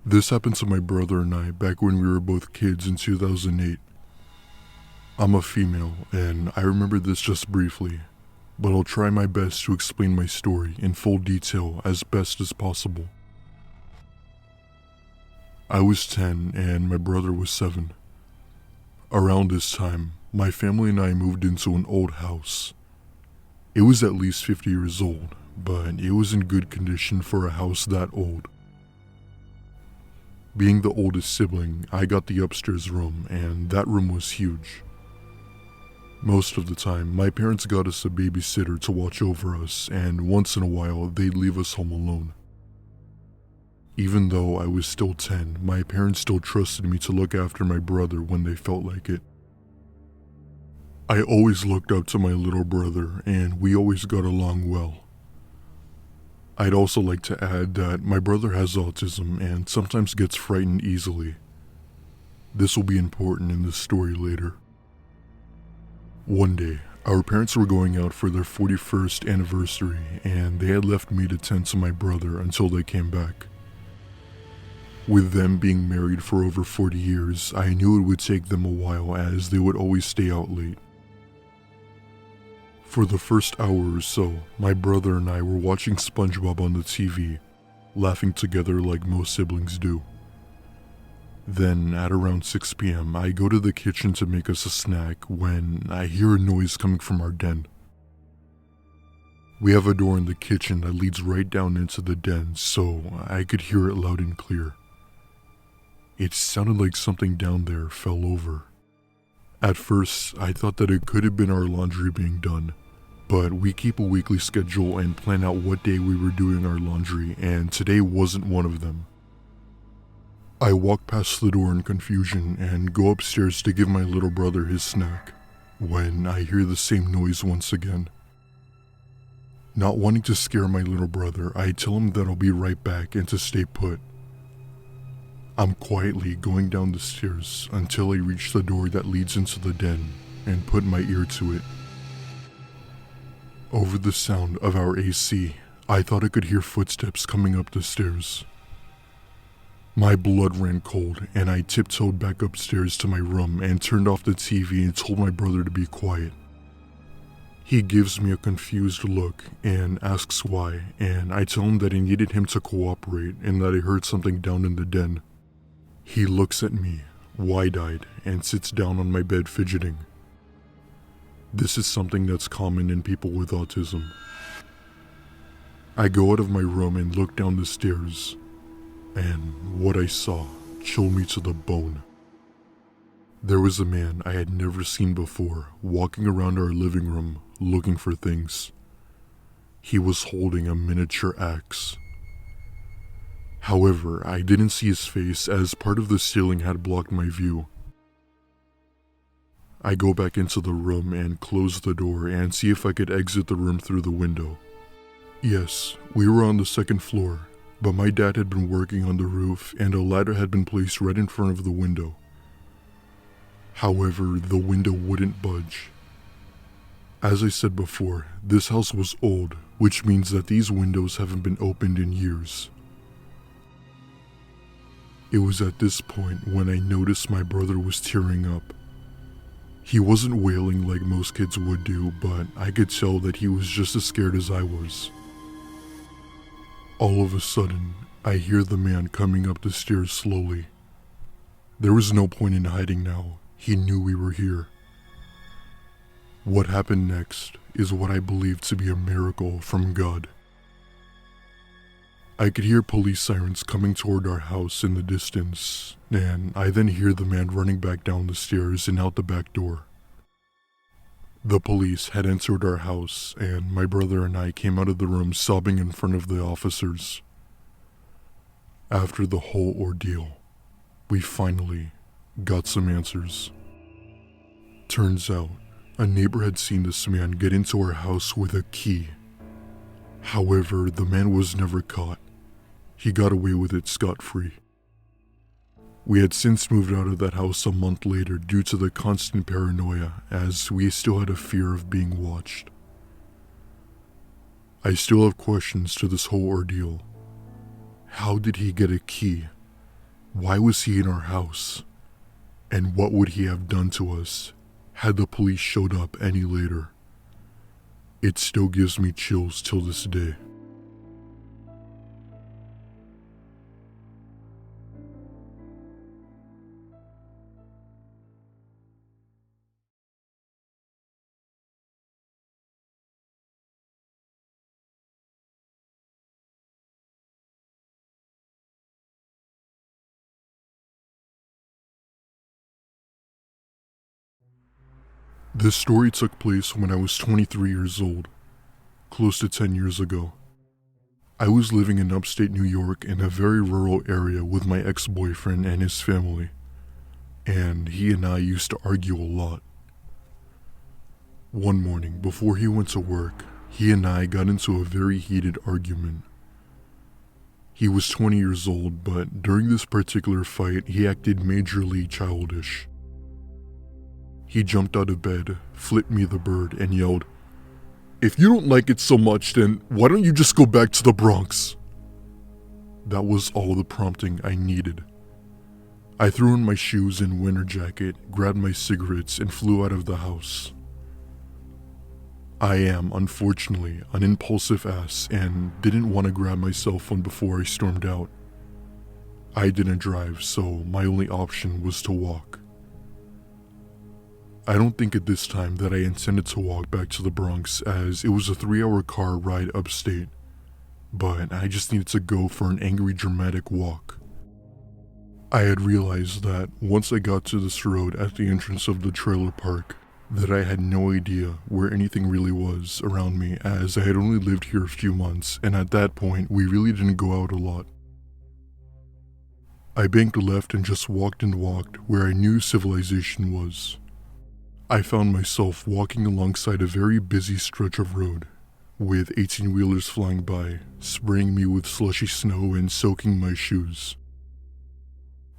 This happened to my brother and I back when we were both kids in 2008. I'm a female, and I remember this just briefly, but I'll try my best to explain my story in full detail as best as possible. I was 10 and my brother was 7. Around this time, my family and I moved into an old house. It was at least 50 years old, but it was in good condition for a house that old. Being the oldest sibling, I got the upstairs room, and that room was huge. Most of the time, my parents got us a babysitter to watch over us, and once in a while, they'd leave us home alone. Even though I was still 10, my parents still trusted me to look after my brother when they felt like it. I always looked up to my little brother, and we always got along well. I'd also like to add that my brother has autism and sometimes gets frightened easily. This will be important in this story later. One day, our parents were going out for their 41st anniversary, and they had left me to tend to my brother until they came back. With them being married for over 40 years, I knew it would take them a while as they would always stay out late. For the first hour or so, my brother and I were watching SpongeBob on the TV, laughing together like most siblings do. Then, at around 6 p.m., I go to the kitchen to make us a snack when I hear a noise coming from our den. We have a door in the kitchen that leads right down into the den, so I could hear it loud and clear. It sounded like something down there fell over. At first, I thought that it could have been our laundry being done, but we keep a weekly schedule and plan out what day we were doing our laundry, and today wasn't one of them. I walk past the door in confusion and go upstairs to give my little brother his snack, when I hear the same noise once again. Not wanting to scare my little brother, I tell him that I'll be right back and to stay put. I'm quietly going down the stairs until I reach the door that leads into the den and put my ear to it. Over the sound of our AC, I thought I could hear footsteps coming up the stairs. My blood ran cold, and I tiptoed back upstairs to my room and turned off the TV and told my brother to be quiet. He gives me a confused look and asks why, and I tell him that I needed him to cooperate and that I heard something down in the den. He looks at me, wide-eyed, and sits down on my bed fidgeting. This is something that's common in people with autism. I go out of my room and look down the stairs, and what I saw chilled me to the bone. There was a man I had never seen before walking around our living room looking for things. He was holding a miniature axe. However, I didn't see his face as part of the ceiling had blocked my view. I go back into the room and close the door and see if I could exit the room through the window. Yes, we were on the second floor, but my dad had been working on the roof and a ladder had been placed right in front of the window. However, the window wouldn't budge. As I said before, this house was old, which means that these windows haven't been opened in years. It was at this point when I noticed my brother was tearing up. He wasn't wailing like most kids would do, but I could tell that he was just as scared as I was. All of a sudden, I hear the man coming up the stairs slowly. There was no point in hiding now. He knew we were here. What happened next is what I believe to be a miracle from God. I could hear police sirens coming toward our house in the distance, and I then hear the man running back down the stairs and out the back door. The police had entered our house, and my brother and I came out of the room sobbing in front of the officers. After the whole ordeal, we finally got some answers. Turns out, a neighbor had seen this man get into our house with a key. However, the man was never caught. He got away with it scot-free. We had since moved out of that house a month later due to the constant paranoia, as we still had a fear of being watched. I still have questions to this whole ordeal. How did he get a key? Why was he in our house? And what would he have done to us had the police showed up any later? It still gives me chills till this day. This story took place when I was 23 years old, close to 10 years ago. I was living in upstate New York in a very rural area with my ex-boyfriend and his family, and he and I used to argue a lot. One morning, before he went to work, he and I got into a very heated argument. He was 20 years old, but during this particular fight, he acted majorly childish. He jumped out of bed, flipped me the bird, and yelled, "If you don't like it so much, then why don't you just go back to the Bronx?" That was all the prompting I needed. I threw on my shoes and winter jacket, grabbed my cigarettes, and flew out of the house. I am, unfortunately, an impulsive ass and didn't want to grab my cell phone before I stormed out. I didn't drive, so my only option was to walk. I don't think at this time that I intended to walk back to the Bronx, as it was a 3-hour car ride upstate, but I just needed to go for an angry, dramatic walk. I had realized that once I got to this road at the entrance of the trailer park, that I had no idea where anything really was around me, as I had only lived here a few months, and at that point we really didn't go out a lot. I banked left and just walked and walked where I knew civilization was. I found myself walking alongside a very busy stretch of road, with 18-wheelers flying by, spraying me with slushy snow and soaking my shoes.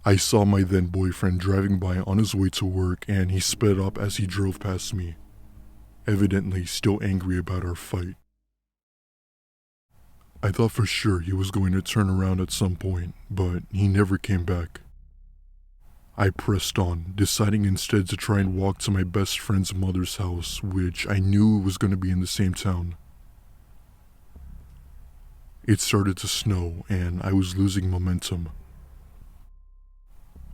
I saw my then boyfriend driving by on his way to work, and he sped up as he drove past me, evidently still angry about our fight. I thought for sure he was going to turn around at some point, but he never came back. I pressed on, deciding instead to try and walk to my best friend's mother's house, which I knew was going to be in the same town. It started to snow, and I was losing momentum.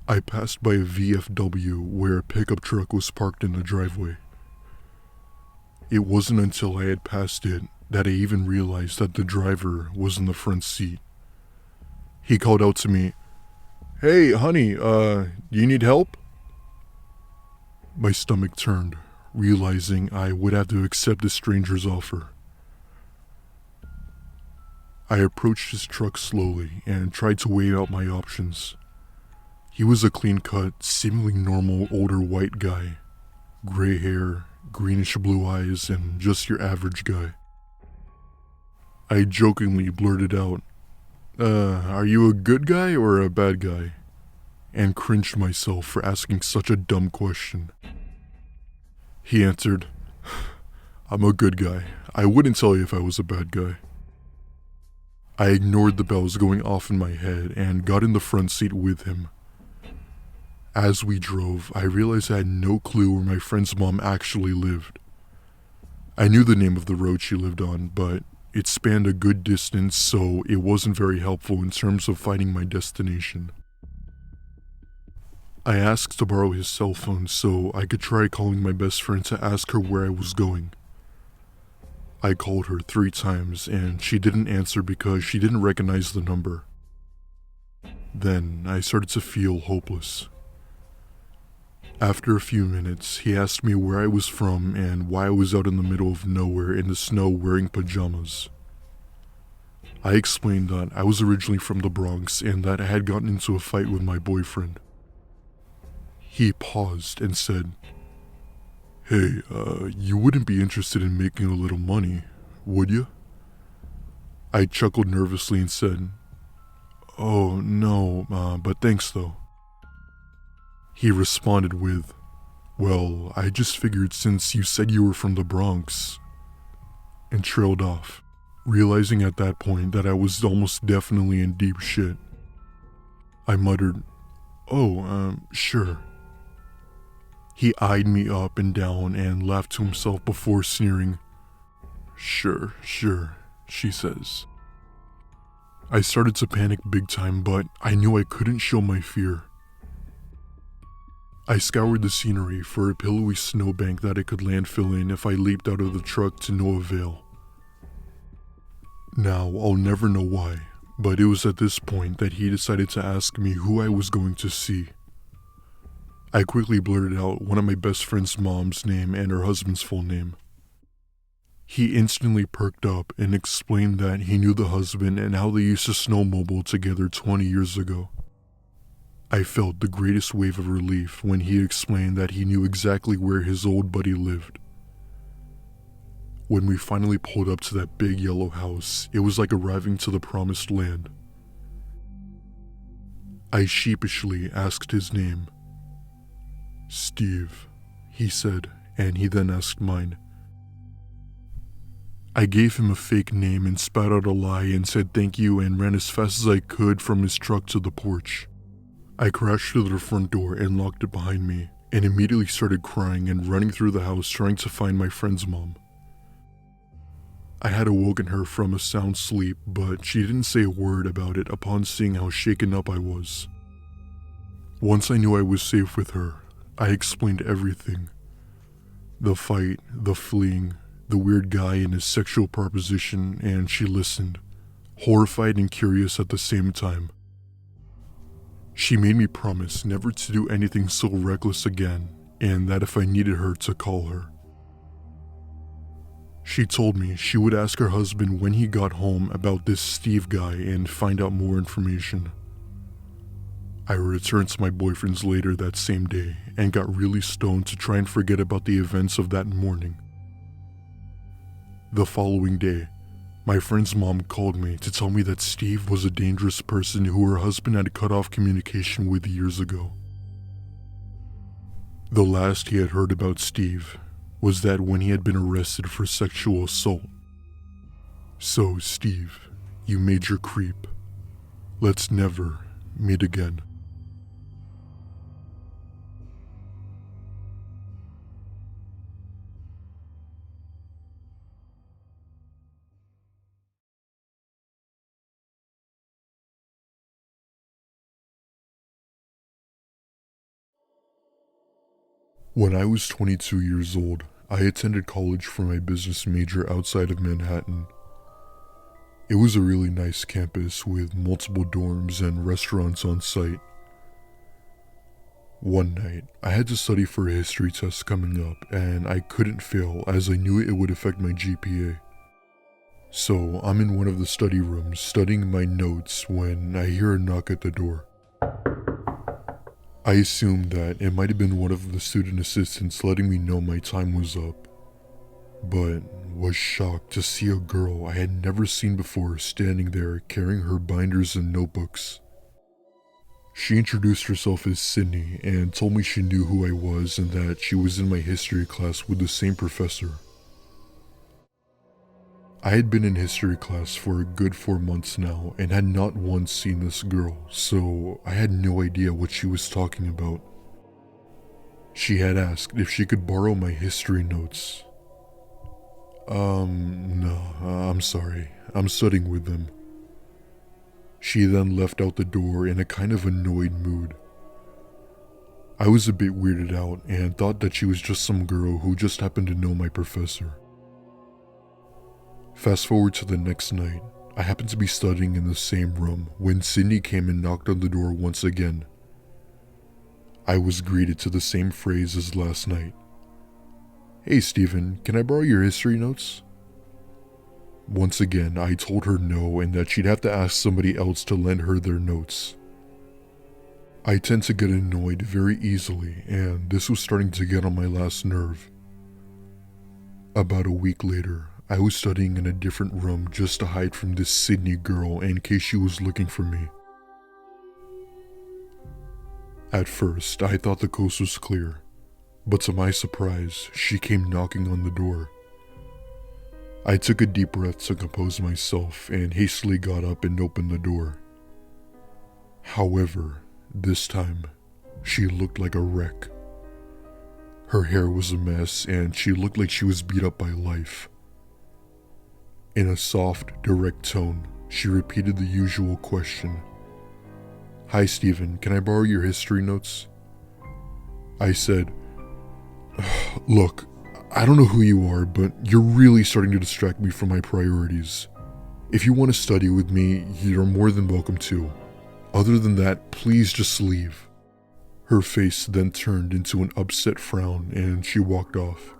I passed by a VFW where a pickup truck was parked in the driveway. It wasn't until I had passed it that I even realized that the driver was in the front seat. He called out to me, "Hey, honey, do you need help?" My stomach turned, realizing I would have to accept the stranger's offer. I approached his truck slowly and tried to weigh out my options. He was a clean-cut, seemingly normal older white guy. Gray hair, greenish blue eyes, and just your average guy. I jokingly blurted out, "Are you a good guy or a bad guy?" and cringed myself for asking such a dumb question. He answered, "I'm a good guy. I wouldn't tell you if I was a bad guy." I ignored the bells going off in my head and got in the front seat with him. As we drove, I realized I had no clue where my friend's mom actually lived. I knew the name of the road she lived on, but it spanned a good distance, so it wasn't very helpful in terms of finding my destination. I asked to borrow his cell phone so I could try calling my best friend to ask her where I was going. I called her 3 times and she didn't answer because she didn't recognize the number. Then I started to feel hopeless. After a few minutes, he asked me where I was from and why I was out in the middle of nowhere in the snow wearing pajamas. I explained that I was originally from the Bronx and that I had gotten into a fight with my boyfriend. He paused and said, "Hey, you wouldn't be interested in making a little money, would you?" I chuckled nervously and said, "Oh, no, but thanks though." He responded with, "Well, I just figured since you said you were from the Bronx," and trailed off, realizing at that point that I was almost definitely in deep shit. I muttered, "Oh, sure." He eyed me up and down and laughed to himself before sneering. "Sure, sure," she says. I started to panic big time, but I knew I couldn't show my fear. I scoured the scenery for a pillowy snowbank that I could landfill in if I leaped out of the truck to no avail. Now, I'll never know why, but it was at this point that he decided to ask me who I was going to see. I quickly blurted out one of my best friend's mom's name and her husband's full name. He instantly perked up and explained that he knew the husband and how they used to snowmobile together 20 years ago. I felt the greatest wave of relief when he explained that he knew exactly where his old buddy lived. When we finally pulled up to that big yellow house, it was like arriving to the promised land. I sheepishly asked his name. "Steve," he said, and he then asked mine. I gave him a fake name and spat out a lie and said thank you and ran as fast as I could from his truck to the porch. I crashed through the front door and locked it behind me, and immediately started crying and running through the house trying to find my friend's mom. I had awoken her from a sound sleep, but she didn't say a word about it upon seeing how shaken up I was. Once I knew I was safe with her, I explained everything. The fight, the fleeing, the weird guy and his sexual proposition, and she listened, horrified and curious at the same time. She made me promise never to do anything so reckless again, and that if I needed her to call her. She told me she would ask her husband when he got home about this Steve guy and find out more information. I returned to my boyfriend's later that same day and got really stoned to try and forget about the events of that morning. The following day, my friend's mom called me to tell me that Steve was a dangerous person who her husband had cut off communication with years ago. The last he had heard about Steve was that when he had been arrested for sexual assault. "So, Steve, you major creep. Let's never meet again." When I was 22 years old, I attended college for my business major outside of Manhattan. It was a really nice campus with multiple dorms and restaurants on site. One night, I had to study for a history test coming up, and I couldn't fail as I knew it would affect my GPA. So I'm in one of the study rooms studying my notes when I hear a knock at the door. I assumed that it might have been one of the student assistants letting me know my time was up, but was shocked to see a girl I had never seen before standing there carrying her binders and notebooks. She introduced herself as Sydney and told me she knew who I was and that she was in my history class with the same professor. I had been in history class for a good 4 months now and had not once seen this girl, so I had no idea what she was talking about. She had asked if she could borrow my history notes. No, I'm sorry. I'm studying with them." She then left out the door in a kind of annoyed mood. I was a bit weirded out and thought that she was just some girl who just happened to know my professor. Fast forward to the next night, I happened to be studying in the same room when Sydney came and knocked on the door once again. I was greeted to the same phrase as last night. "Hey Stephen, can I borrow your history notes?" Once again, I told her no and that she'd have to ask somebody else to lend her their notes. I tend to get annoyed very easily, and this was starting to get on my last nerve. About a week later, I was studying in a different room just to hide from this Sydney girl in case she was looking for me. At first, I thought the coast was clear, but to my surprise, she came knocking on the door. I took a deep breath to compose myself and hastily got up and opened the door. However, this time, she looked like a wreck. Her hair was a mess and she looked like she was beat up by life. In a soft, direct tone, she repeated the usual question. "Hi, Stephen, can I borrow your history notes?" I said, "Look, I don't know who you are, but you're really starting to distract me from my priorities. If you want to study with me, you're more than welcome to. Other than that, please just leave." Her face then turned into an upset frown and she walked off.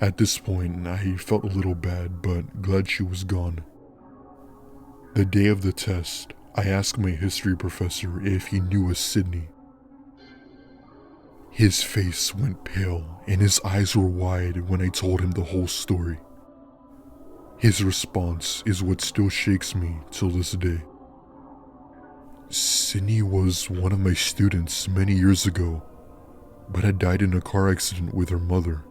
At this point, I felt a little bad, but glad she was gone. The day of the test, I asked my history professor if he knew a Sydney. His face went pale and his eyes were wide when I told him the whole story. His response is what still shakes me till this day. "Sydney was one of my students many years ago, but had died in a car accident with her mother.